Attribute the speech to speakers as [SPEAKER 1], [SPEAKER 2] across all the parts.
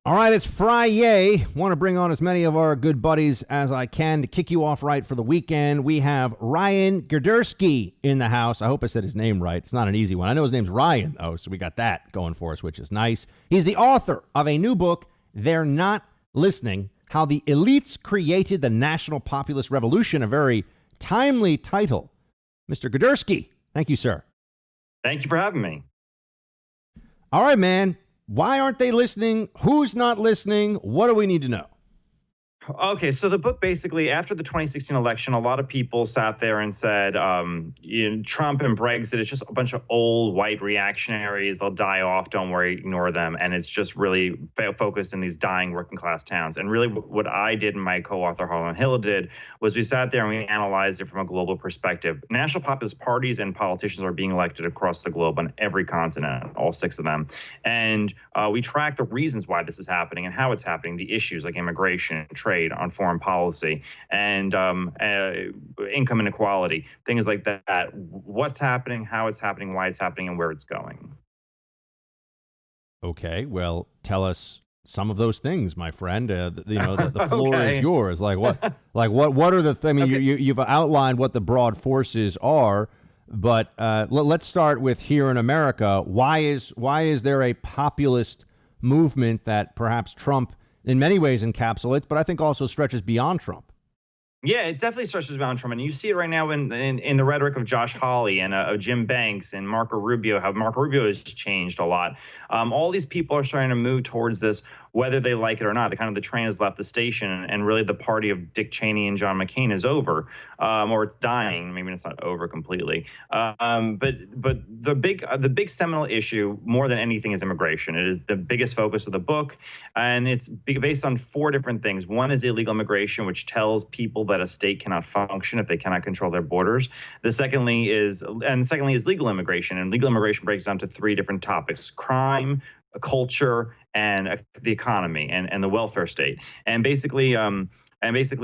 [SPEAKER 1] All right, it's Friday. Want to bring on as many of our good buddies as I can to kick you off right for the weekend. We have Ryan Girdusky in the house. I hope I said his name right. It's not an easy one. I know his name's Ryan, though, so we got that going for us, which is nice. He's the author of a new book, They're Not Listening, How the Elites Created the National Populist Revolution, a very timely title. Mr. Girdusky, thank you, sir.
[SPEAKER 2] Thank you for having me.
[SPEAKER 1] All right, man. Why aren't they listening? Who's not listening? What do we need to know?
[SPEAKER 2] Okay, so the book basically, after the 2016 election, a lot of people sat there and said, Trump and Brexit, it's just a bunch of old white reactionaries. They'll die off. Don't worry, ignore them. And it's just really focused in these dying working class towns. And really what I did and my co-author Harlan Hill did was we sat there and we analyzed it from a global perspective. National populist parties and politicians are being elected across the globe on every continent, all 6 of them. And we tracked the reasons why this is happening and how it's happening, the issues like immigration, trade, on foreign policy, and income inequality, things like that. What's happening, how it's happening, why it's happening, and where it's going.
[SPEAKER 1] Okay, well, tell us some of those things, my friend. The floor
[SPEAKER 2] Okay.
[SPEAKER 1] is yours. Like what? What are the? I mean,
[SPEAKER 2] Okay.
[SPEAKER 1] you've outlined what the broad forces are, but let's start with here in America. Why is there a populist movement that perhaps Trump in many ways encapsulates, but I think also stretches beyond Trump?
[SPEAKER 2] Yeah, it definitely stretches beyond Trump, and you see it right now in the rhetoric of Josh Hawley and of Jim Banks and Marco Rubio. How Marco Rubio has changed a lot. All these people are starting to move towards this, whether they like it or not. The train has left the station, and really the party of Dick Cheney and John McCain is over, or it's dying. Maybe it's not over completely. But the big seminal issue, more than anything, is immigration. It is the biggest focus of the book, and it's based on 4 different things. One is illegal immigration, which tells people that a state cannot function if they cannot control their borders. Secondly is legal immigration, and legal immigration breaks down to 3 different topics: crime, culture, and the economy and the welfare state. And basically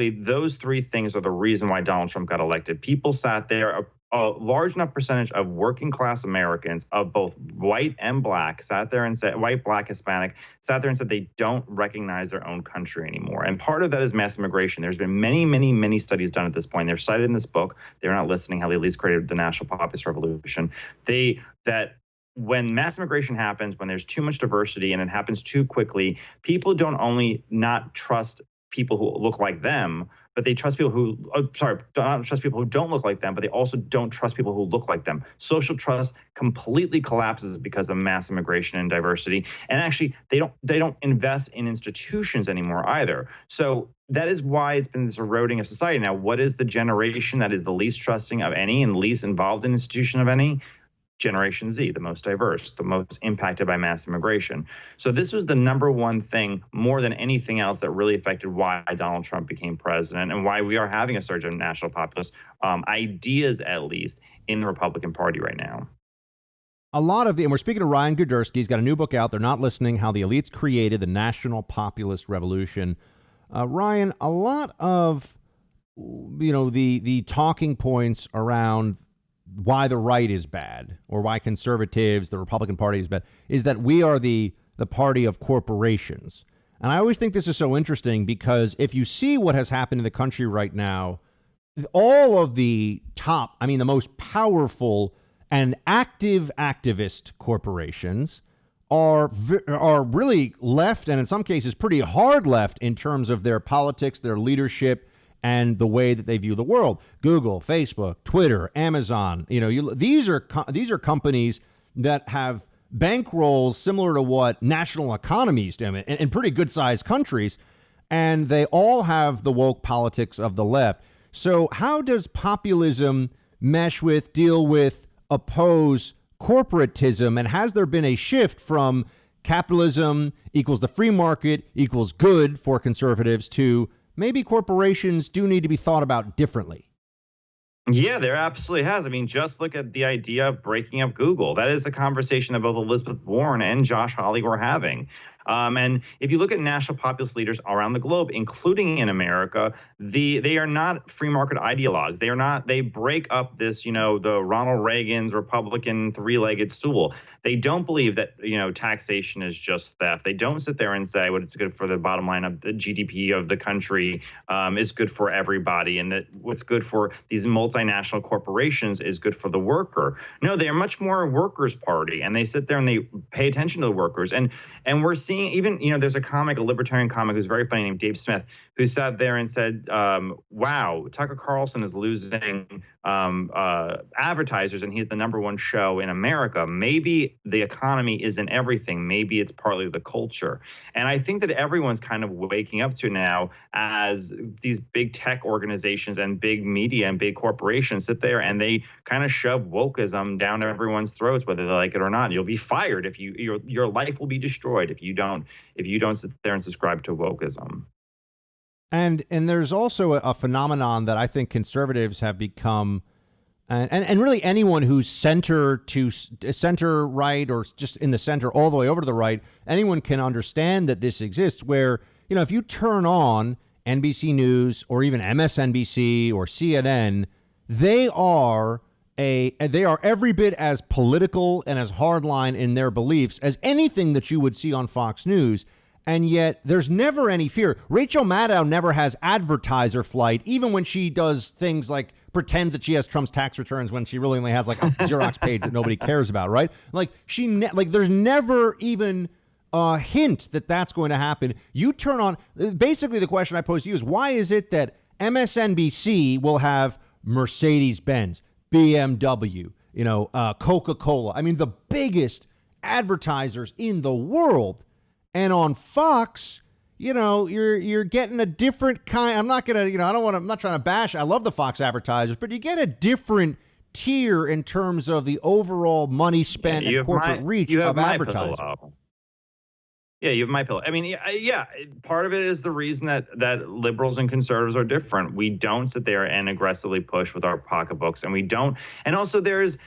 [SPEAKER 2] those 3 things are the reason why Donald Trump got elected. People sat there, a large enough percentage of working class Americans of both white and black sat there and said, white, black, Hispanic, sat there and said they don't recognize their own country anymore. And part of that is mass immigration. There's been many studies done at this point. They're cited in this book. They're Not Listening, How the Elites Created the National Populist Revolution. When mass immigration happens, when there's too much diversity and it happens too quickly, people don't only not trust people who look like them, but they trust people who, don't trust people who don't look like them, but they also don't trust people who look like them. Social trust completely collapses because of mass immigration and diversity. And actually, they don't invest in institutions anymore either. So that is why it's been this eroding of society. Now, what is the generation that is the least trusting of any and least involved in institution of any? Generation Z, the most diverse, the most impacted by mass immigration. So this was the number one thing, more than anything else, that really affected why Donald Trump became president and why we are having a surge of national populist ideas, at least, in the Republican Party right now.
[SPEAKER 1] And we're speaking to Ryan Girdusky. He's got a new book out. They're Not Listening, How the Elites Created the National Populist Revolution. Ryan, a lot of, the talking points around why the right is bad or why conservatives, the Republican Party is bad, is that we are the party of corporations. And I always think this is so interesting because if you see what has happened in the country right now, all of the most powerful and active activist corporations are really left, and in some cases pretty hard left in terms of their politics, their leadership, and the way that they view the world. Google, Facebook, Twitter, Amazon, these are companies that have bankrolls similar to what national economies do in pretty good sized countries. And they all have the woke politics of the left. So how does populism deal with, oppose corporatism? And has there been a shift from capitalism equals the free market equals good for conservatives to maybe corporations do need to be thought about differently?
[SPEAKER 2] Yeah, there absolutely has. I mean, just look at the idea of breaking up Google. That is a conversation that both Elizabeth Warren and Josh Hawley were having. And if you look at national populist leaders around the globe, including in America, they are not free market ideologues. They are not. They break up this, the Ronald Reagan's Republican three-legged stool. They don't believe that taxation is just theft. They don't sit there and say what it's good for the bottom line of the GDP of the country is good for everybody, and that what's good for these multinational corporations is good for the worker. No, they are much more a workers' party, and they sit there and they pay attention to the workers. And we're seeing even there's a libertarian comic who's very funny named Dave Smith, who sat there and said, "Wow, Tucker Carlson is losing advertisers, and he's the #1 show in America. Maybe the economy isn't everything. Maybe it's partly the culture." And I think that everyone's kind of waking up to now, as these big tech organizations and big media and big corporations sit there and they kind of shove wokeism down everyone's throats, whether they like it or not. You'll be fired if your life will be destroyed if you don't sit there and subscribe to wokeism.
[SPEAKER 1] And there's also a phenomenon that I think conservatives have become, and really anyone who's center right or just in the center all the way over to the right, anyone can understand that this exists, where, if you turn on NBC News or even MSNBC or CNN, they are every bit as political and as hardline in their beliefs as anything that you would see on Fox News. And yet there's never any fear. Rachel Maddow never has advertiser flight, even when she does things like pretends that she has Trump's tax returns when she really only has like a Xerox page that nobody cares about, right? Like there's never even a hint that that's going to happen. You turn on, basically the question I pose to you is, why is it that MSNBC will have Mercedes-Benz, BMW, Coca-Cola, I mean the biggest advertisers in the world, and on Fox, you're getting a different kind. I'm not trying to bash. I love the Fox advertisers, but you get a different tier in terms of the overall money spent and corporate reach of advertising.
[SPEAKER 2] Yeah, you have my pillow. I mean, yeah, part of it is the reason that liberals and conservatives are different. We don't sit there and aggressively push with our pocketbooks, and we don't. And also, there is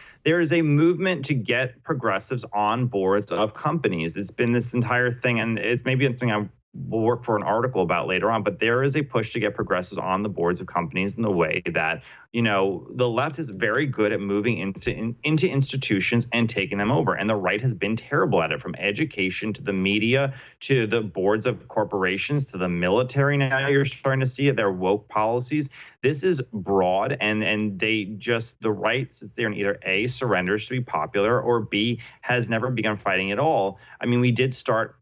[SPEAKER 2] a movement to get progressives on boards of companies. It's been this entire thing, and it's maybe something I will work for an article about later on, but there is a push to get progressives on the boards of companies in the way that, the left is very good at moving into institutions and taking them over. And the right has been terrible at it, from education to the media to the boards of corporations to the military. Now you're starting to see it, their woke policies. This is broad, and the right sits there and either A, surrenders to be popular, or B, has never begun fighting at all. I mean, we did start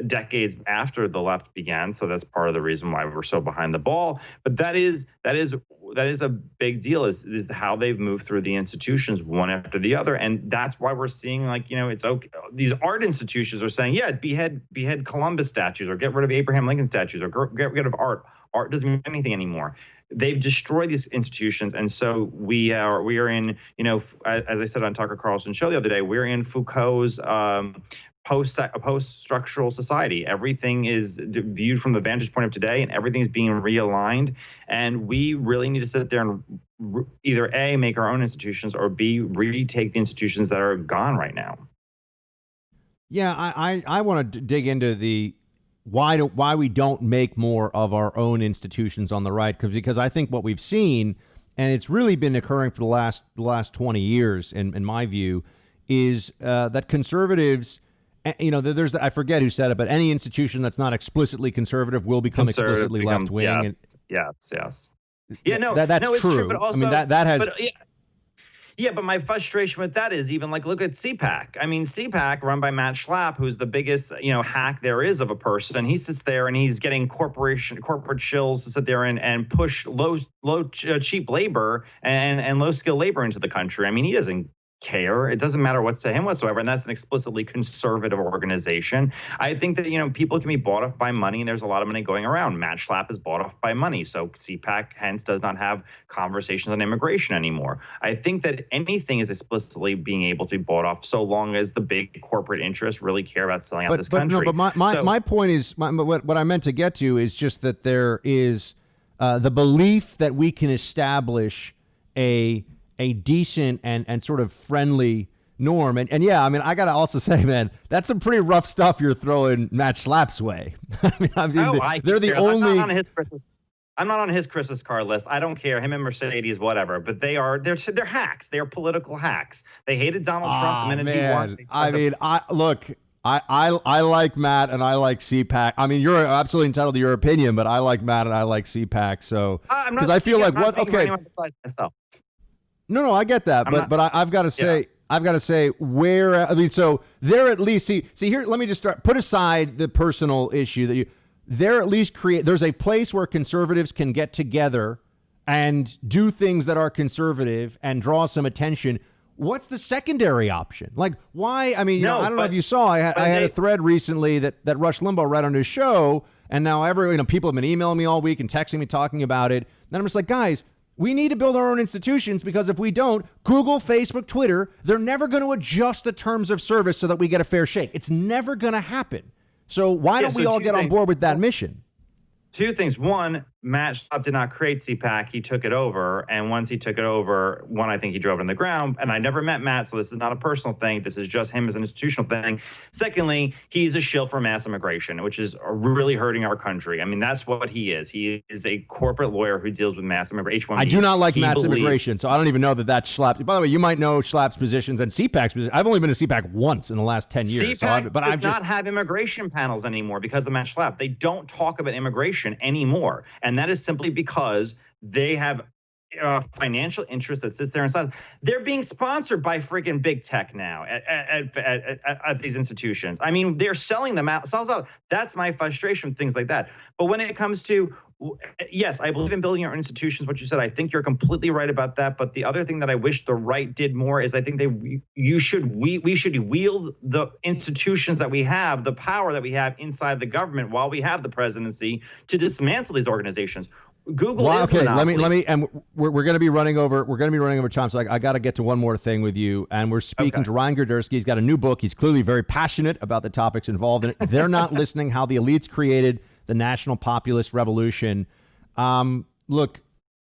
[SPEAKER 2] decades after the left began, so that's part of the reason why we're so behind the ball. But that is a big deal, is how they've moved through the institutions one after the other. And that's why we're seeing, it's okay. These art institutions are saying, yeah, behead Columbus statues, or get rid of Abraham Lincoln statues, or get rid of art. Art doesn't mean anything anymore. They've destroyed these institutions, and so we are in, as I said on Tucker Carlson's show the other day, we're in Foucault's post-structural society. Everything is viewed from the vantage point of today, and everything's being realigned. And we really need to sit there and either A, make our own institutions, or B, retake the institutions that are gone right now.
[SPEAKER 1] Yeah, I want to dig into the why we don't make more of our own institutions on the right, because I think what we've seen, and it's really been occurring for the last 20 years, in my view, is that conservatives, there's I forget who said it, but any institution that's not explicitly conservative will become explicitly left wing.
[SPEAKER 2] Yes. Yeah, no,
[SPEAKER 1] that's
[SPEAKER 2] it's
[SPEAKER 1] true.
[SPEAKER 2] True, but also,
[SPEAKER 1] I mean, that has.
[SPEAKER 2] But, yeah, but my frustration with that is even look at CPAC. I mean, CPAC, run by Matt Schlapp, who's the biggest, hack there is of a person. He sits there and he's getting corporate shills to sit there and push cheap labor and low skill labor into the country. I mean, he doesn't care. It doesn't matter what's to him whatsoever. And that's an explicitly conservative organization. I think that, people can be bought off by money, and there's a lot of money going around. Matt Schlapp is bought off by money. So CPAC hence does not have conversations on immigration anymore. I think that anything is explicitly being able to be bought off, so long as the big corporate interests really care about selling out this country.
[SPEAKER 1] No, but my point is, what I meant to get to is just that there is the belief that we can establish a decent and sort of friendly norm. And yeah, I mean, I got to also say, man, that's some pretty rough stuff you're throwing Matt Schlapp's way. They're the only.
[SPEAKER 2] I'm not on his Christmas card list. I don't care. Him and Mercedes, whatever. But they're hacks. They are political hacks. They hated Donald Trump the minute he won.
[SPEAKER 1] I like Matt and I like CPAC. I mean, you're absolutely entitled to your opinion, but I like Matt and I like CPAC. So because I feel like what? Okay. No, I get that, but I've got to say. Yeah. I've got to say where, I mean, so they're at least, see here, let me just start, put aside the personal issue that they're at least there's a place where conservatives can get together and do things that are conservative and draw some attention. What's the secondary option? Like, why? I mean, I don't know if you saw, I had a thread recently that Rush Limbaugh read on his show, and now people have been emailing me all week and texting me talking about it. And I'm just like, guys, we need to build our own institutions, because if we don't, Google, Facebook, Twitter, they're never going to adjust the terms of service so that we get a fair shake. It's never going to happen. So why don't we all get on board with that mission?
[SPEAKER 2] Two things. One, Matt Schlapp did not create CPAC. He took it over. And once he took it over, I think he drove it on the ground. And I never met Matt, so this is not a personal thing. This is just him as an institutional thing. Secondly, he's a shill for mass immigration, which is really hurting our country. I mean, that's what he is. He is a corporate lawyer who deals with mass immigration.
[SPEAKER 1] I do not like mass immigration, so I don't even know that that's Schlapp. By the way, you might know Schlapp's positions and CPAC's positions. I've only been to CPAC once in the last 10 years.
[SPEAKER 2] CPAC does not have immigration panels anymore because of Matt Schlapp. They don't talk about immigration anymore. And that is simply because they have financial interest that sits there inside. They're being sponsored by freaking big tech now at these institutions. I mean, they're selling them out. That's my frustration, things like that. But when it comes to, yes, I believe in building our institutions, what you said, I think you're completely right about that. But the other thing that I wish the right did more is I think we should wield the institutions that we have, the power that we have inside the government while we have the presidency, to dismantle these organizations. Google is
[SPEAKER 1] okay. Let me, and we're going to be running over. We're going to be running over time. So I got to get to one more thing with you. And we're speaking to Ryan Girdusky. He's got a new book. He's clearly very passionate about the topics involved in it. They're not listening. How the elites created the national populist revolution. Look,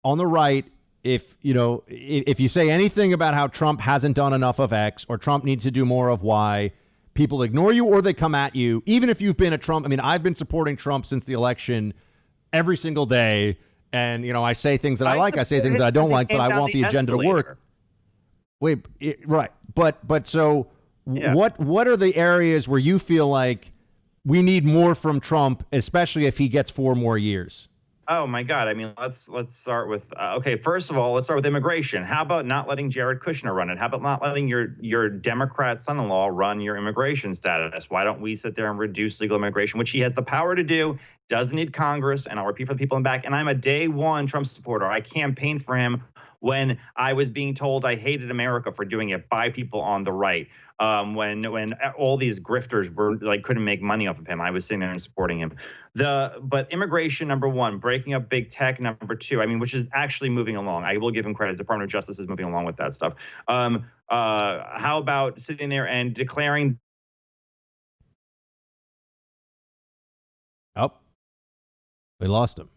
[SPEAKER 1] on the right, if you say anything about how Trump hasn't done enough of X or Trump needs to do more of Y, people ignore you or they come at you. Even if you've been a Trump, I mean, I've been supporting Trump since the election every single day. And, I say things that I like. I say things that I don't like, but I want the agenda to work. Wait, right. But so what are the areas where you feel like we need more from Trump, especially if he gets 4 more years?
[SPEAKER 2] Oh my God! I mean, let's start with first of all, let's start with immigration. How about not letting Jared Kushner run it? How about not letting your Democrat son-in-law run your immigration status? Why don't we sit there and reduce legal immigration, which he has the power to do? Doesn't need Congress. And I'll repeat for the people in back. And I'm a day one Trump supporter. I campaigned for him when I was being told I hated America for doing it by people on the right. When all these grifters were couldn't make money off of him, I was sitting there and supporting him. But immigration, number one, breaking up big tech, number two, I mean, which is actually moving along. I will give him credit. The Department of Justice is moving along with that stuff. How about sitting there and declaring?
[SPEAKER 1] Oh, we lost him.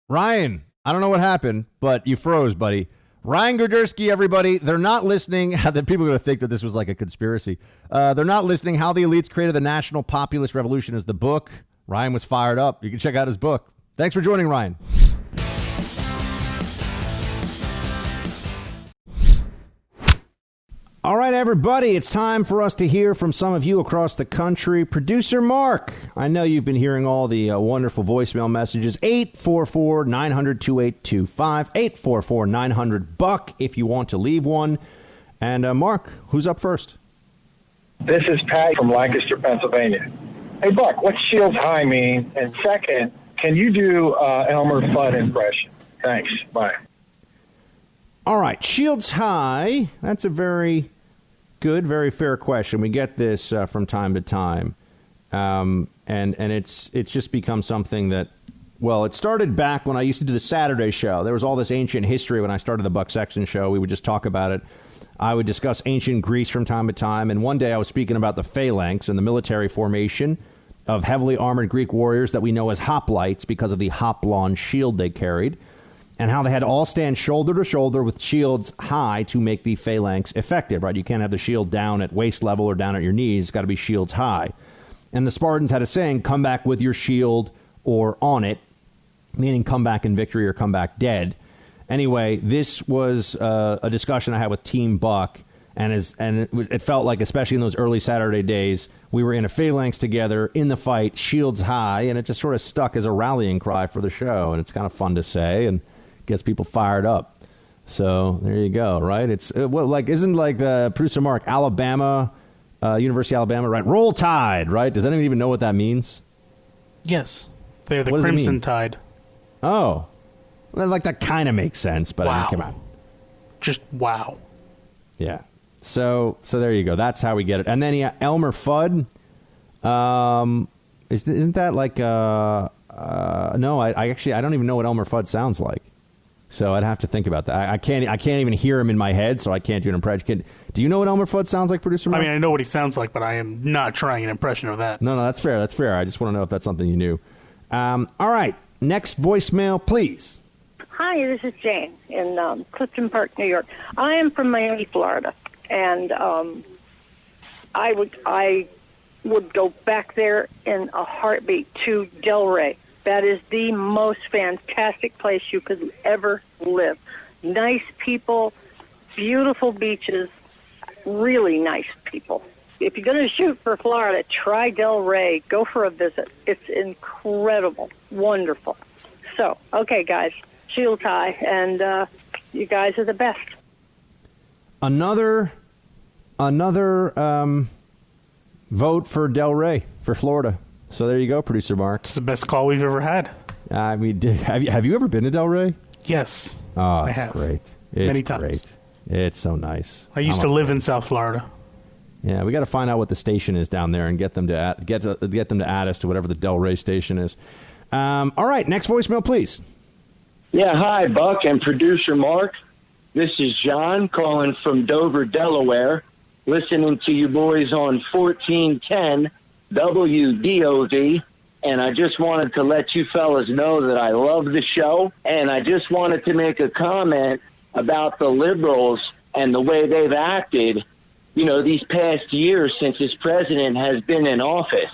[SPEAKER 1] Ryan, I don't know what happened, but you froze, buddy. Ryan Girdusky, everybody. They're not listening. The people are going to think that this was like a conspiracy. They're not listening. How the Elites Created the National Populist Revolution is the book. Ryan was fired up. You can check out his book. Thanks for joining, Ryan. All right, everybody, it's time for us to hear from some of you across the country. Producer Mark, I know you've been hearing all the wonderful voicemail messages. 844-900-2825, 844-900-BUCK if you want to leave one. And Mark, who's up first?
[SPEAKER 3] This is Pat from Lancaster, Pennsylvania. Hey, Buck, what's Shields High mean? And second, can you do Elmer Fudd impression? Thanks. Bye.
[SPEAKER 1] All right, Shields High. That's a very good, very fair question. We get this from time to time, and it's just become something that, well, it started back when I used to do the Saturday show. There was all this ancient history when I started the Buck Sexton show. We would just talk about it. I would discuss ancient Greece from time to time, and one day I was speaking about the phalanx and the military formation of heavily armored Greek warriors that we know as hoplites because of the hoplon shield they carried. and how they had to all stand shoulder to shoulder with shields high to make the phalanx effective, right? You can't have the shield down at waist level or down at your knees. It's got to be shields high. And the Spartans had a saying, come back with your shield or on it, meaning come back in victory or come back dead. Anyway, this was a discussion I had with Team Buck, and it felt like, especially in those early Saturday days, we were in a phalanx together in the fight, shields high, and it just sort of stuck as a rallying cry for the show, and it's kind of fun to say and gets people fired up. So there you go, right? It's isn't like the producer Mark, Alabama, University of Alabama, right? Roll Tide, right? Does anyone even know what that means?
[SPEAKER 4] Yes, they're the
[SPEAKER 1] What does it
[SPEAKER 4] Crimson
[SPEAKER 1] mean?
[SPEAKER 4] Tide.
[SPEAKER 1] Oh, well, like that kind of makes sense, but I mean,
[SPEAKER 4] Wow.
[SPEAKER 1] come on.
[SPEAKER 4] Just wow.
[SPEAKER 1] Yeah. So there you go. That's how we get it. And then Elmer Fudd. Isn't that like no? I don't even know what Elmer Fudd sounds like. So I'd have to think about that. I can't even hear him in my head, so I can't do an impression. Do you know what Elmer Fudd sounds like, producer Mark?
[SPEAKER 4] I mean, I know what he sounds like, but I am not trying an impression of that.
[SPEAKER 1] No, that's fair. That's fair. I just want to know if that's something you knew. All right. Next voicemail, please.
[SPEAKER 5] Hi, this is Jane in Clifton Park, New York. I am from Miami, Florida, and I would go back there in a heartbeat to Delray. That is the most fantastic place you could ever live. Nice people, beautiful beaches, really nice people. If you're going to shoot for Florida, try Delray. Go for a visit. It's incredible, wonderful. So, okay, guys, shield high, and you guys are the best.
[SPEAKER 1] Another vote for Delray for Florida. So there you go, producer Mark.
[SPEAKER 4] It's the best call we've ever had.
[SPEAKER 1] I mean, have you ever been to Delray?
[SPEAKER 4] Yes.
[SPEAKER 1] Oh,
[SPEAKER 4] I
[SPEAKER 1] it's
[SPEAKER 4] have.
[SPEAKER 1] great. It's
[SPEAKER 4] Many times.
[SPEAKER 1] great. It's so nice.
[SPEAKER 4] I used to live in South Florida.
[SPEAKER 1] Yeah, we got to find out what the station is down there and get them to get them to add us to whatever the Delray station is. All right, next voicemail, please.
[SPEAKER 6] Yeah, hi, Buck and producer Mark. This is John calling from Dover, Delaware, listening to you boys on 1410 WDOV, and I just wanted to let you fellas know that I love the show, and I just wanted to make a comment about the liberals and the way they've acted, these past years since this president has been in office.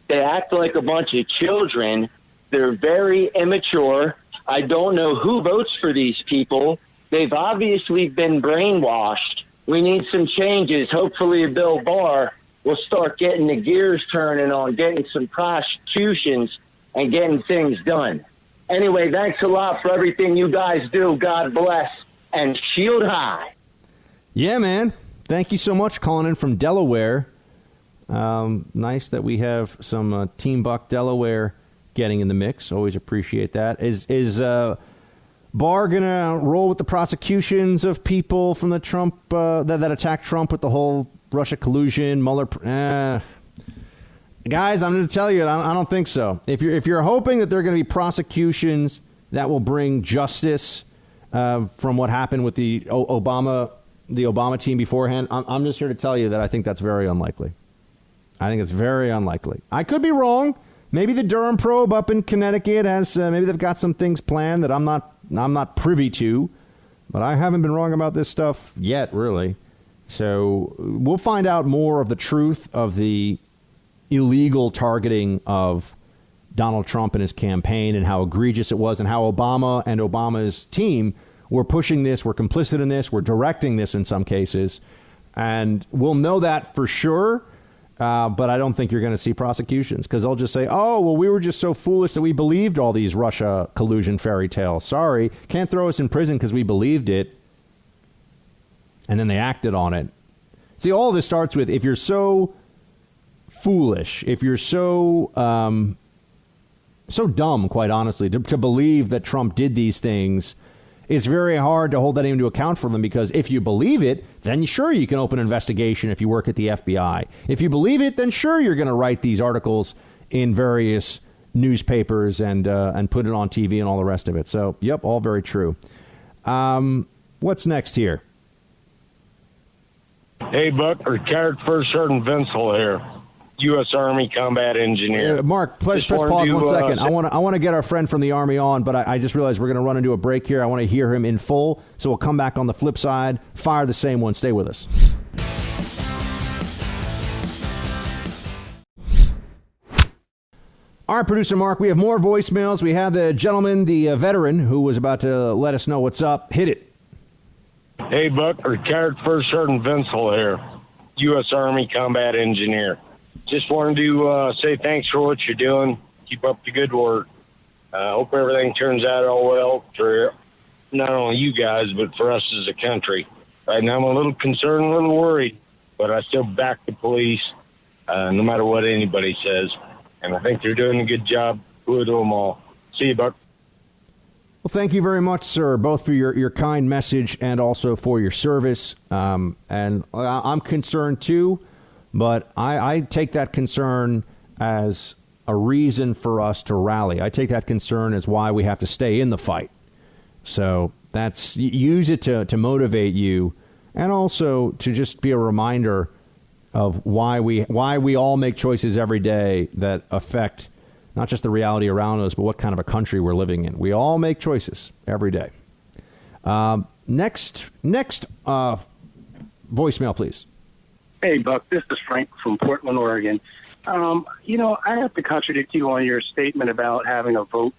[SPEAKER 6] They act like a bunch of children. They're very immature. I don't know who votes for these people. They've obviously been brainwashed. We need some changes. Hopefully Bill Barr will start getting the gears turning on getting some prosecutions and getting things done. Anyway, thanks a lot for everything you guys do. God bless, and shield high.
[SPEAKER 1] Yeah, man. Thank you so much, calling in from Delaware. Nice that we have some Team Buck Delaware getting in the mix. Always appreciate that. Is Barr gonna roll with the prosecutions of people from the Trump that attacked Trump with the whole Russia collusion, Mueller? Guys, I'm going to tell you, I don't think so. If you're hoping that there are going to be prosecutions that will bring justice from what happened with the Obama team beforehand, I'm just here to tell you that I think that's very unlikely. I think it's very unlikely. I could be wrong. Maybe the Durham probe up in Connecticut has maybe they've got some things planned that I'm not privy to, but I haven't been wrong about this stuff yet, really. So we'll find out more of the truth of the illegal targeting of Donald Trump and his campaign and how egregious it was and how Obama and Obama's team were pushing this, were complicit in this, were directing this in some cases. And we'll know that for sure. But I don't think you're going to see prosecutions because they'll just say, oh, well, we were just so foolish that we believed all these Russia collusion fairy tales. Sorry, can't throw us in prison because we believed it. And then they acted on it. See, all of this starts with if you're so foolish, if you're so dumb, quite honestly, to believe that Trump did these things, it's very hard to hold that into account for them because if you believe it, then sure, you can open an investigation if you work at the FBI. If you believe it, then sure, you're going to write these articles in various newspapers and put it on TV and all the rest of it. So, yep, all very true. What's next here?
[SPEAKER 7] Hey, Buck, retired First Sergeant Vinsel here.
[SPEAKER 6] U.S. Army combat engineer.
[SPEAKER 1] Mark, press pause 1 second. I want to get our friend from the Army on, but I just realized we're going to run into a break here. I want to hear him in full, so we'll come back on the flip side. Fire the same one. Stay with us. All right, producer Mark, we have more voicemails. We have the gentleman, the veteran, who was about to let us know what's up. Hit it.
[SPEAKER 6] Hey, Buck, retired First Sergeant Vincel here, U.S. Army combat engineer. Just wanted to say thanks for what you're doing. Keep up the good work. Hope everything turns out all well for not only you guys, but for us as a country. Right now I'm a little concerned, a little worried, but I still back the police no matter what anybody says. And I think they're doing a good job. Good to them all. See you, Buck.
[SPEAKER 1] Well, thank you very much, sir, both for your kind message and also for your service. And I'm concerned, too, but I take that concern as a reason for us to rally. I take that concern as why we have to stay in the fight. So use it to motivate you and also to just be a reminder of why we all make choices every day that affect not just the reality around us, but what kind of a country we're living in. We all make choices every day. Next voicemail, please.
[SPEAKER 7] Hey, Buck, this is Frank from Portland, Oregon. I have to contradict you on your statement about having a vote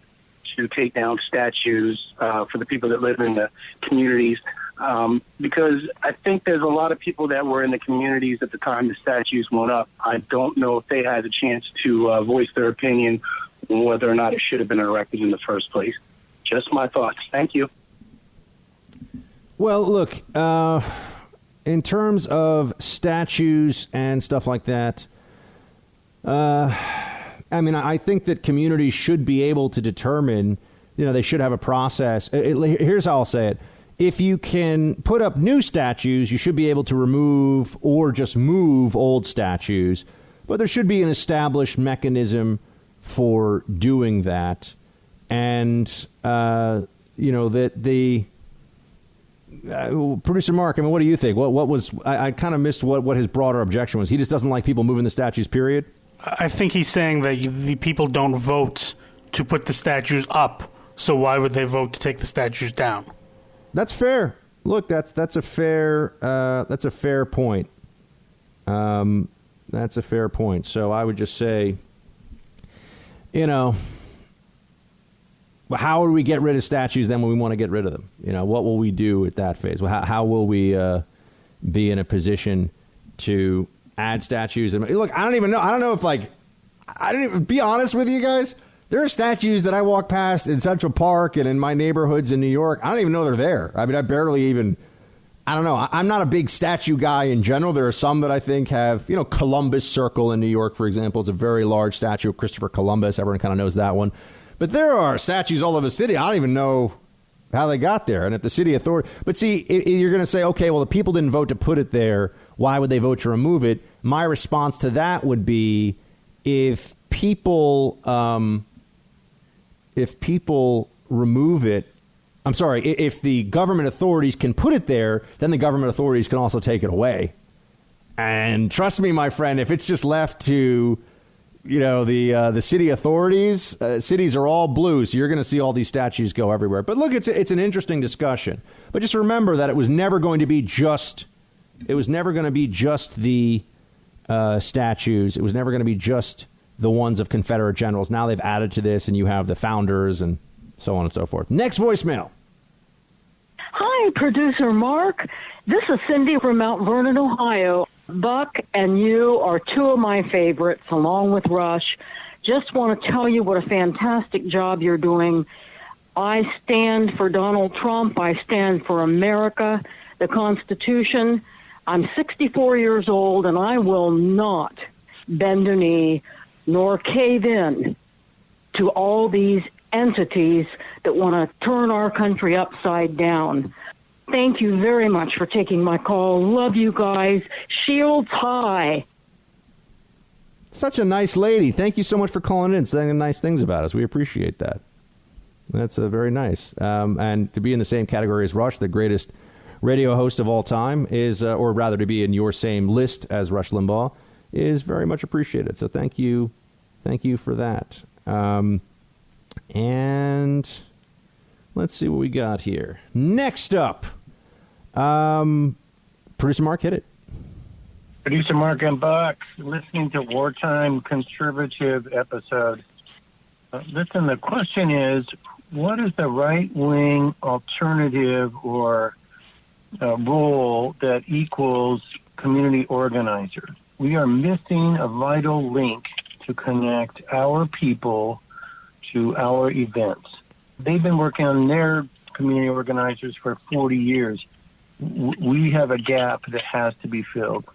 [SPEAKER 7] to take down statues for the people that live in the communities. Because I think there's a lot of people that were in the communities at the time the statues went up. I don't know if they had a chance to voice their opinion on whether or not it should have been erected in the first place. Just my thoughts. Thank you.
[SPEAKER 1] Well, look, in terms of statues and stuff like that, I think that communities should be able to determine, they should have a process. Here's how I'll say it. If you can put up new statues, you should be able to remove or just move old statues. But there should be an established mechanism for doing that. And, Producer Mark, what do you think? What was I kind of missed what his broader objection was. He just doesn't like people moving the statues, period?
[SPEAKER 4] I think he's saying that the people don't vote to put the statues up. So why would they vote to take the statues down?
[SPEAKER 1] That's fair. Look, that's a fair point. That's a fair point. So I would just say, how do we get rid of statues then when we want to get rid of them? What will we do at that phase? How will we be in a position to add statues? And look, I don't even know. I don't know if I didn't even be honest with you guys. There are statues that I walk past in Central Park and in my neighborhoods in New York. I don't even know they're there. I mean, I don't know. I'm not a big statue guy in general. There are some that I think have, Columbus Circle in New York, for example, is a very large statue of Christopher Columbus. Everyone kind of knows that one. But there are statues all over the city. I don't even know how they got there. And if the city authority, but see, you're going to say, okay, well, the people didn't vote to put it there. Why would they vote to remove it? My response to that would be if people remove it, if the government authorities can put it there, then the government authorities can also take it away. And trust me, my friend, if it's just left to, the city authorities, cities are all blue, so you're going to see all these statues go everywhere. But look, it's an interesting discussion. But just remember that it was never going to be just the statues. It was never going to be just the ones of Confederate generals. Now they've added to this, and you have the founders and so on and so forth. Next voicemail.
[SPEAKER 8] Hi, producer Mark. This is Cindy from Mount Vernon, Ohio. Buck and you are two of my favorites, along with Rush. Just want to tell you what a fantastic job you're doing. I stand for Donald Trump. I stand for America, the Constitution. I'm 64 years old, and I will not bend a knee nor cave in to all these entities that want to turn our country upside down. Thank you very much for taking my call. Love you guys. Shields high.
[SPEAKER 1] Such a nice lady. Thank you so much for calling in and saying nice things about us. We appreciate that. That's very nice. And to be in the same category as Rush, the greatest radio host of all time, is, or rather to be in your same list as Rush Limbaugh, is very much appreciated. So thank you for that. And let's see what we got here. Next up, producer Mark, hit it.
[SPEAKER 7] Producer Mark and Buck, listening to Wartime Conservative episode. Listen, the question is, what is the right-wing alternative or role that equals community organizers? We are missing a vital link to connect our people to our events. They've been working on their community organizers for 40 years. We have a gap that has to be filled,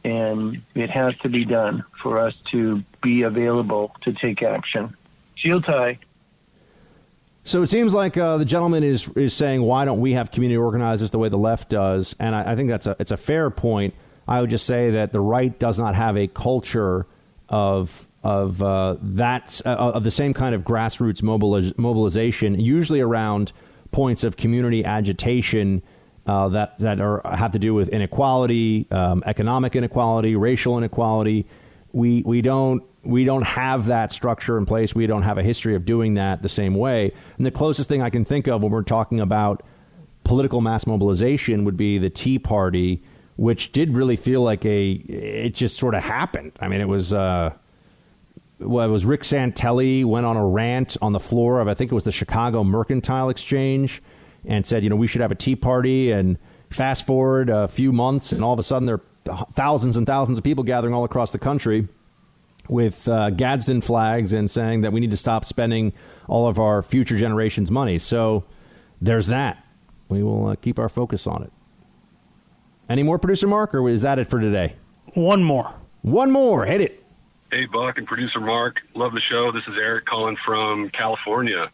[SPEAKER 7] and it has to be done for us to be available to take action. Shield tie.
[SPEAKER 1] So it seems like the gentleman is saying, why don't we have community organizers the way the left does? And I think it's a fair point. I would just say that the right does not have a culture of the same kind of grassroots mobilization, usually around points of community agitation that have to do with inequality, economic inequality, racial inequality. We don't have that structure in place. We don't have a history of doing that the same way. And the closest thing I can think of when we're talking about political mass mobilization would be the Tea Party, which did really feel like it just sort of happened. I mean, it was Rick Santelli went on a rant on the floor of, I think it was the Chicago Mercantile Exchange, and said, we should have a Tea Party. And fast forward a few months, and all of a sudden there are thousands and thousands of people gathering all across the country with Gadsden flags and saying that we need to stop spending all of our future generations' money. So there's that. We will keep our focus on it. Any more, Producer Mark, or is that it for today?
[SPEAKER 4] One more.
[SPEAKER 1] Hit it.
[SPEAKER 9] Hey, Buck and Producer Mark. Love the show. This is Eric calling from California.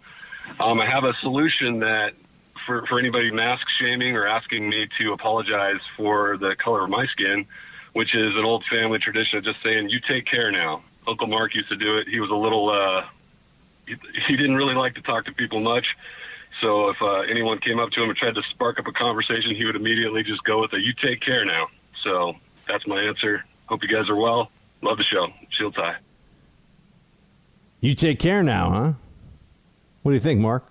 [SPEAKER 9] I have a solution that for anybody mask shaming or asking me to apologize for the color of my skin, which is an old family tradition of just saying, you take care now. Uncle Mark used to do it. He was a little, he didn't really like to talk to people much. So if anyone came up to him and tried to spark up a conversation, he would immediately just go with a, you take care now. So that's my answer. Hope you guys are well. Love the show. Shield tie.
[SPEAKER 1] You take care now, huh? What do you think, Mark?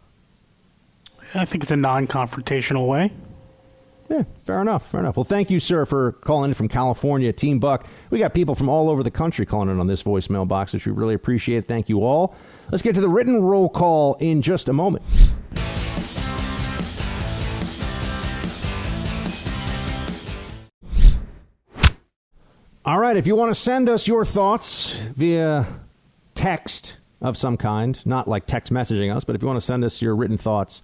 [SPEAKER 4] I think it's a non-confrontational way.
[SPEAKER 1] Yeah, fair enough. Well, thank you, sir, for calling in from California, Team Buck. We got people from all over the country calling in on this voicemail box, which we really appreciate. Thank you all. Let's get to the written roll call in just a moment. All right, if you want to send us your thoughts via text of some kind, not like text messaging us, but if you want to send us your written thoughts,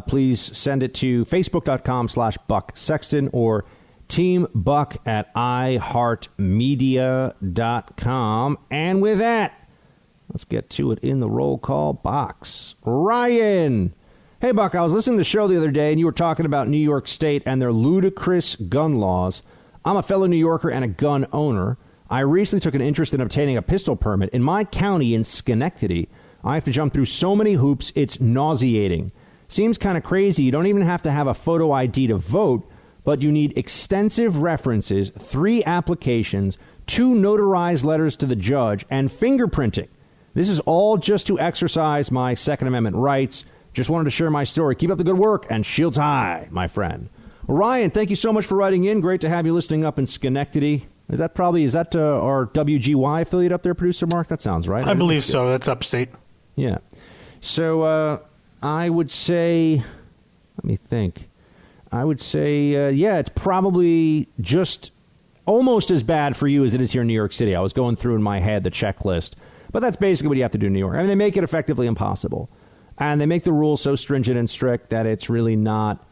[SPEAKER 1] please send it to facebook.com/Buck Sexton or teambuck@iheartmedia.com. And with that, let's get to it in the roll call box. Ryan. Hey, Buck, I was listening to the show the other day, and you were talking about New York State and their ludicrous gun laws. I'm a fellow New Yorker and a gun owner. I recently took an interest in obtaining a pistol permit. In my county in Schenectady, I have to jump through so many hoops, it's nauseating. Seems kind of crazy. You don't even have to have a photo ID to vote, but you need extensive references, 3 applications, 2 notarized letters to the judge, and fingerprinting. This is all just to exercise my Second Amendment rights. Just wanted to share my story. Keep up the good work, and shields high, my friend. Ryan, thank you so much for writing in. Great to have you listening up in Schenectady. Is that our WGY affiliate up there, Producer Mark? That sounds right.
[SPEAKER 4] I believe so. That's upstate.
[SPEAKER 1] Yeah. So I would say, let me think. I would say, yeah, it's probably just almost as bad for you as it is here in New York City. I was going through in my head the checklist. But that's basically what you have to do in New York. I mean, they make it effectively impossible. And they make the rules so stringent and strict that it's really not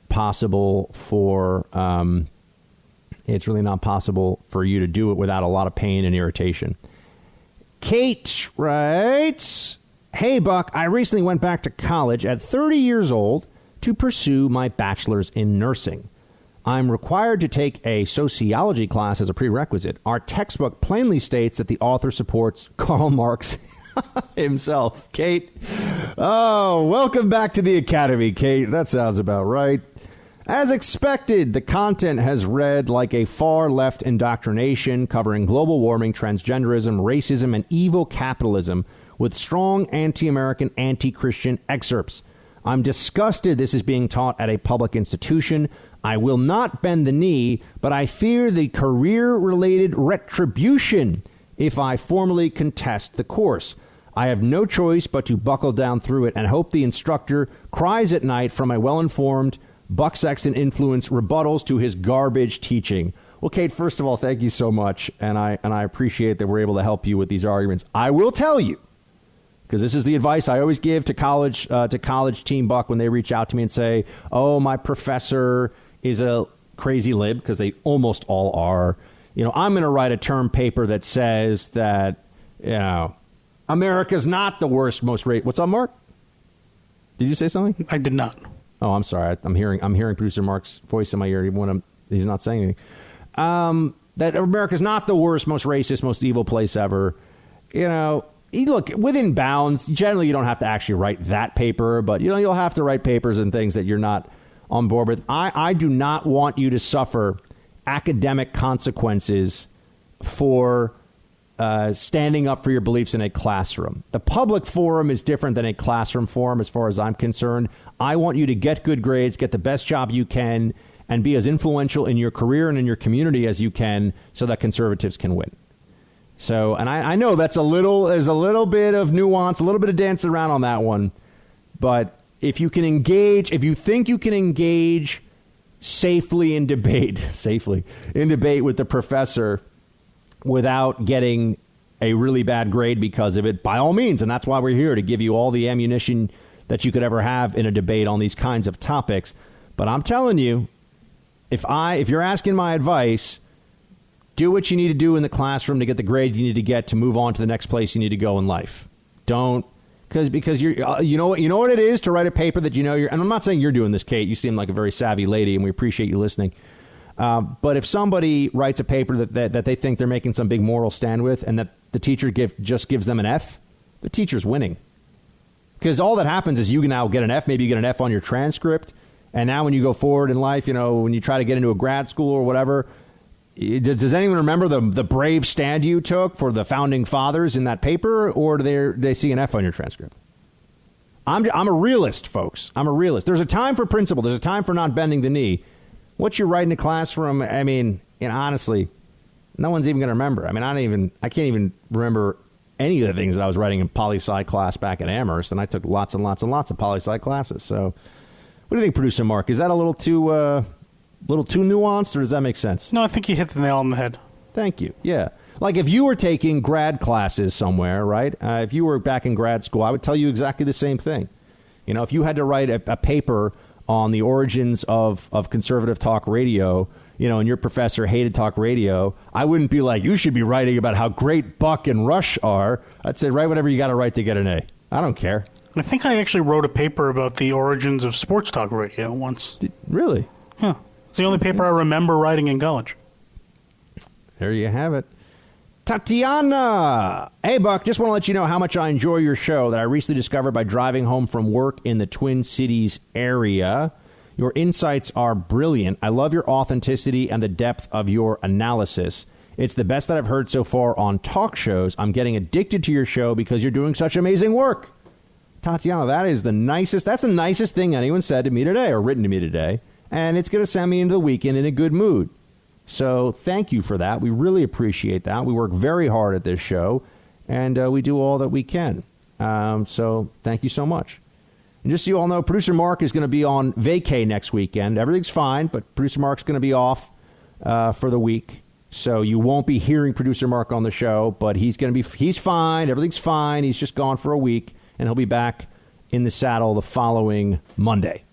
[SPEAKER 1] possible for you to do it without a lot of pain and irritation. Kate writes, hey, Buck, I recently went back to college at 30 years old to pursue my bachelor's in nursing. I'm required to take a sociology class as a prerequisite. Our textbook plainly states that the author supports Karl Marx himself. Kate, oh, welcome back to the academy, Kate. That sounds about right. As expected, the content has read like a far-left indoctrination covering global warming, transgenderism, racism, and evil capitalism with strong anti-American, anti-Christian excerpts. I'm disgusted this is being taught at a public institution. I will not bend the knee, but I fear the career-related retribution if I formally contest the course. I have no choice but to buckle down through it and hope the instructor cries at night from a well-informed Buck Sexton influence rebuttals to his garbage teaching. Well, Kate, first of all, thank you so much, and I appreciate that we're able to help you with these arguments. I will tell you, because this is the advice I always give to college team Buck when they reach out to me and say, "Oh, my professor is a crazy lib," because they almost all are. I'm going to write a term paper that says that America's not the worst, most rate. What's up, Mark? Did you say something?
[SPEAKER 4] I did not.
[SPEAKER 1] Oh, I'm sorry. I'm hearing producer Mark's voice in my ear even when he's not saying anything. That America's not the worst, most racist, most evil place ever. Look, within bounds, generally you don't have to actually write that paper, but you'll have to write papers and things that you're not on board with. I do not want you to suffer academic consequences for standing up for your beliefs in a classroom. The public forum is different than a classroom forum as far as I'm concerned. I want you to get good grades, get the best job you can, and be as influential in your career and in your community as you can so that conservatives can win. So, and I know there's a little bit of nuance, a little bit of dancing around on that one. But if you think you can engage safely in debate with the professor without getting a really bad grade because of it, by all means. And that's why we're here, to give you all the ammunition that you could ever have in a debate on these kinds of topics. But I'm telling you, if you're asking my advice, do what you need to do in the classroom to get the grade you need to get to move on to the next place you need to go in life. Don't, because you're, you know what it is to write a paper that you're, and I'm not saying you're doing this, Kate. You seem like a very savvy lady, and we appreciate you listening. But if somebody writes a paper that they think they're making some big moral stand with, and that the teacher just gives them an F, the teacher's winning. Because all that happens is you can now get an F. Maybe you get an F on your transcript. And now when you go forward in life, when you try to get into a grad school or whatever, does anyone remember the brave stand you took for the founding fathers in that paper? Or do they see an F on your transcript? I'm a realist, folks. I'm a realist. There's a time for principle. There's a time for not bending the knee. What you write in a classroom, honestly, no one's even going to remember. I can't even remember any of the things that I was writing in poli-sci class back at Amherst, and I took lots and lots and lots of poli-sci classes. So, what do you think, Producer Mark? Is that a little too nuanced, or does that make sense?
[SPEAKER 4] No, I think you hit the nail on the head.
[SPEAKER 1] Thank you. Yeah. Like if you were taking grad classes somewhere, right? If you were back in grad school, I would tell you exactly the same thing. If you had to write a paper on the origins of conservative talk radio, and your professor hated talk radio, I wouldn't be like, you should be writing about how great Buck and Rush are. I'd say, write whatever you got to write to get an A. I don't care.
[SPEAKER 4] I think I actually wrote a paper about the origins of sports talk radio once.
[SPEAKER 1] Really?
[SPEAKER 4] Yeah. It's the only paper I remember writing in college.
[SPEAKER 1] There you have it. Tatiana! Hey, Buck, just want to let you know how much I enjoy your show that I recently discovered by driving home from work in the Twin Cities area. Your insights are brilliant. I love your authenticity and the depth of your analysis. It's the best that I've heard so far on talk shows. I'm getting addicted to your show because you're doing such amazing work. Tatiana, that's the nicest thing anyone said to me today or written to me today. And it's going to send me into the weekend in a good mood. So thank you for that. We really appreciate that. We work very hard at this show, and we do all that we can. So thank you so much. And just so you all know, Producer Mark is going to be on vacay next weekend. Everything's fine, but Producer Mark's going to be off for the week. So you won't be hearing Producer Mark on the show, but he's fine. Everything's fine. He's just gone for a week, and he'll be back in the saddle the following Monday.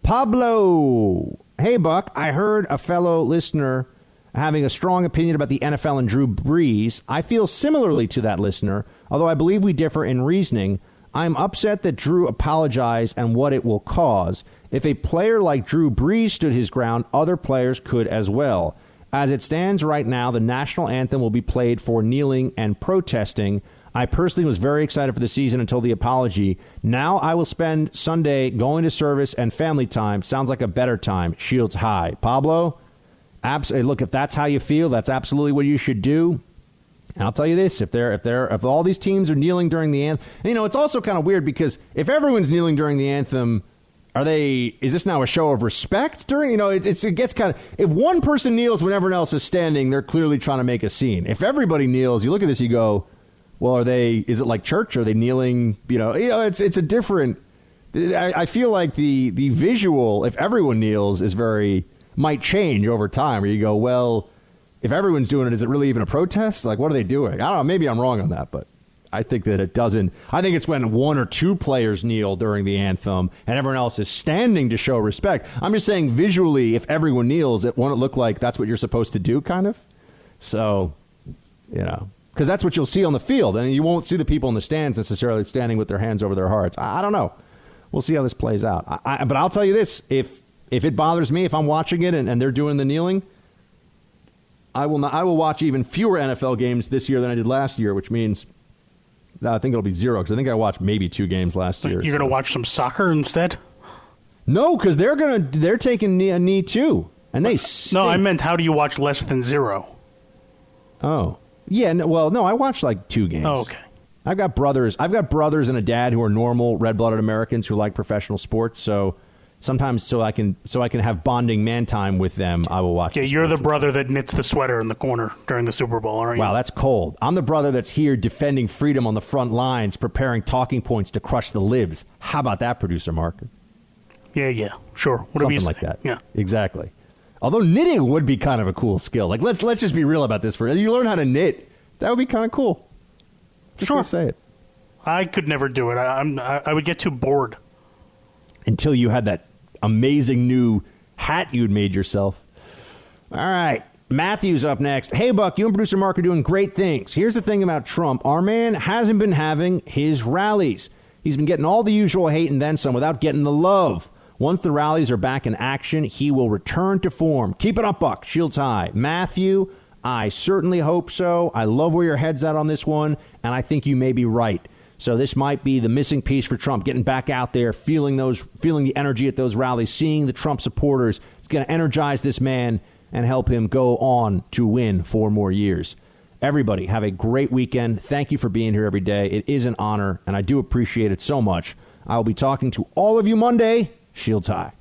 [SPEAKER 1] Pablo. Hey, Buck, I heard a fellow listener having a strong opinion about the NFL and Drew Brees. I feel similarly to that listener, although I believe we differ in reasoning. I'm upset that Drew apologized and what it will cause. If a player like Drew Brees stood his ground, other players could as well. As it stands right now, the national anthem will be played for kneeling and protesting. I personally was very excited for the season until the apology. Now I will spend Sunday going to service and family time. Sounds like a better time. Shields high. Pablo, look, if that's how you feel, that's absolutely what you should do. And I'll tell you this, if all these teams are kneeling during the anthem, it's also kind of weird because if everyone's kneeling during the anthem, is this now a show of respect during, it gets kind of, if one person kneels when everyone else is standing, they're clearly trying to make a scene. If everybody kneels, you look at this, you go, well, is it like church? Are they kneeling? It's a different, I feel like the visual, if everyone kneels, might change over time, where you go, well, if everyone's doing it, is it really even a protest? Like, what are they doing? I don't know. Maybe I'm wrong on that, but I think that it doesn't. I think it's when one or two players kneel during the anthem and everyone else is standing to show respect. I'm just saying visually, if everyone kneels, won't it look like that's what you're supposed to do, kind of? So, because that's what you'll see on the field. And you won't see the people in the stands necessarily standing with their hands over their hearts. I don't know. We'll see how this plays out. But I'll tell you this. If it bothers me, if I'm watching it and they're doing the kneeling, I will watch even fewer NFL games this year than I did last year, which means I think it'll be 0 because I think I watched maybe 2 games last year.
[SPEAKER 4] You're going to watch some soccer instead?
[SPEAKER 1] No, because they're taking a knee too, and they.
[SPEAKER 4] No, I meant how do you watch less than 0?
[SPEAKER 1] Oh, yeah. No, I watched like 2 games.
[SPEAKER 4] Oh, okay.
[SPEAKER 1] I've got brothers and a dad who are normal red-blooded Americans who like professional sports. So sometimes, so I can have bonding man time with them, I will watch.
[SPEAKER 4] Yeah, you're the brother that knits the sweater in the corner during the Super Bowl, aren't you?
[SPEAKER 1] Wow, that's cold. I'm the brother that's here defending freedom on the front lines, preparing talking points to crush the libs. How about that, Producer Mark?
[SPEAKER 4] Yeah, sure. Whatever
[SPEAKER 1] Something
[SPEAKER 4] you
[SPEAKER 1] like
[SPEAKER 4] say.
[SPEAKER 1] that.
[SPEAKER 4] Yeah,
[SPEAKER 1] exactly. Although knitting would be kind of a cool skill. Like let's just be real about this. You learn how to knit, that would be kind of cool. Just
[SPEAKER 4] sure.
[SPEAKER 1] Gonna say it.
[SPEAKER 4] I could never do it. I would get too bored.
[SPEAKER 1] Until you had that amazing new hat you'd made yourself. All right. Matthew's up next. Hey, Buck, you and Producer Mark are doing great things. Here's the thing about Trump. Our man hasn't been having his rallies. He's been getting all the usual hate and then some without getting the love. Once the rallies are back in action, he will return to form. Keep it up, Buck. Shields high. Matthew, I certainly hope so. I love where your head's at on this one, and I think you may be right. So this might be the missing piece for Trump, getting back out there, feeling the energy at those rallies, seeing the Trump supporters. It's going to energize this man and help him go on to win 4 more years. Everybody, have a great weekend. Thank you for being here every day. It is an honor, and I do appreciate it so much. I will be talking to all of you Monday. Shields high.